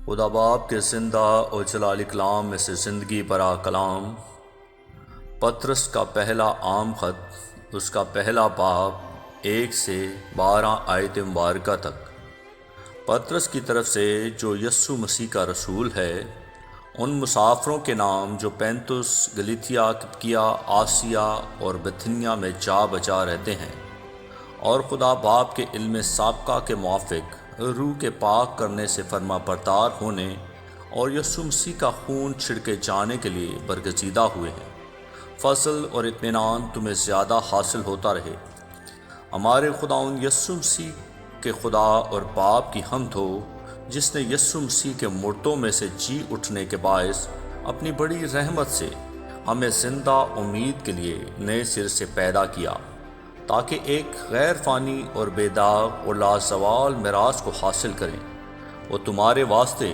خدا باپ کے زندہ اور جلال کلام میں سے زندگی برا کلام، پطرس کا پہلا عام خط، اس کا پہلا باب 1 سے 12 آیت مبارکہ تک۔ پطرس کی طرف سے جو یسوع مسیح کا رسول ہے، ان مسافروں کے نام جو پینتس، گلیتیا، کپکیا، آسیا اور بتھنیا میں جا بجا رہتے ہیں، اور خدا باپ کے علم سابقہ کے موافق روح کے پاک کرنے سے فرما بردار ہونے اور یسوع مسیح کا خون چھڑکے جانے کے لیے برگزیدہ ہوئے ہیں، فضل اور اطمینان تمہیں زیادہ حاصل ہوتا رہے۔ ہمارے خداوند یسوع مسیح کے خدا اور باپ کی حمد ہو، جس نے یسوع مسیح کے مردوں میں سے جی اٹھنے کے باعث اپنی بڑی رحمت سے ہمیں زندہ امید کے لیے نئے سر سے پیدا کیا، تاکہ ایک غیر فانی اور بے داغ اور لازوال میراث کو حاصل کریں۔ وہ تمہارے واسطے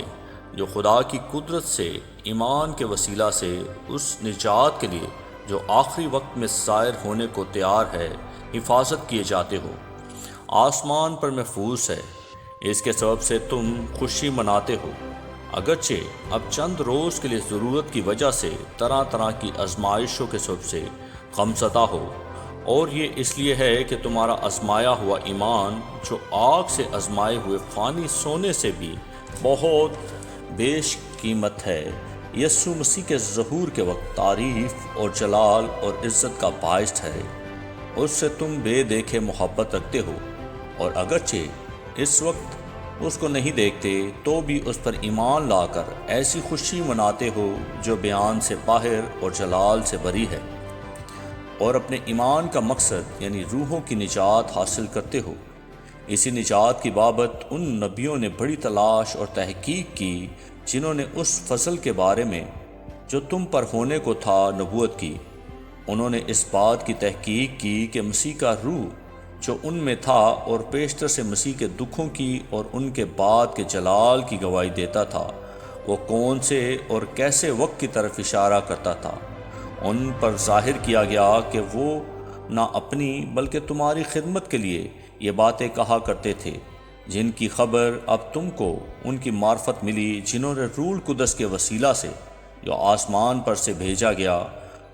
جو خدا کی قدرت سے ایمان کے وسیلہ سے اس نجات کے لیے جو آخری وقت میں ظاہر ہونے کو تیار ہے حفاظت کیے جاتے ہو، آسمان پر محفوظ ہے۔ اس کے سبب سے تم خوشی مناتے ہو، اگرچہ اب چند روز کے لیے ضرورت کی وجہ سے طرح طرح کی آزمائشوں کے سبب سے غمزدہ ہو، اور یہ اس لیے ہے کہ تمہارا آزمایا ہوا ایمان جو آگ سے آزمائے ہوئے فانی سونے سے بھی بہت بیش قیمت ہے، یسوع مسیح کے ظہور کے وقت تعریف اور جلال اور عزت کا باعث ہے۔ اس سے تم بے دیکھے محبت رکھتے ہو، اور اگرچہ اس وقت اس کو نہیں دیکھتے تو بھی اس پر ایمان لا کر ایسی خوشی مناتے ہو جو بیان سے باہر اور جلال سے بری ہے، اور اپنے ایمان کا مقصد یعنی روحوں کی نجات حاصل کرتے ہو۔ اسی نجات کی بابت ان نبیوں نے بڑی تلاش اور تحقیق کی جنہوں نے اس فضل کے بارے میں جو تم پر ہونے کو تھا نبوت کی۔ انہوں نے اس بات کی تحقیق کی کہ مسیح کا روح جو ان میں تھا اور پیشتر سے مسیح کے دکھوں کی اور ان کے بعد کے جلال کی گواہی دیتا تھا، وہ کون سے اور کیسے وقت کی طرف اشارہ کرتا تھا۔ ان پر ظاہر کیا گیا کہ وہ نہ اپنی بلکہ تمہاری خدمت کے لیے یہ باتیں کہا کرتے تھے، جن کی خبر اب تم کو ان کی معرفت ملی، جنہوں نے روح القدس کے وسیلہ سے جو آسمان پر سے بھیجا گیا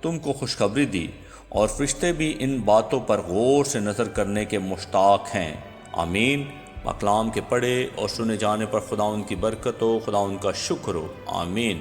تم کو خوشخبری دی، اور فرشتے بھی ان باتوں پر غور سے نظر کرنے کے مشتاق ہیں۔ آمین۔ کلام کے پڑھے اور سنے جانے پر خدا ان کی برکت ہو، خدا ان کا شکر ہو۔ آمین۔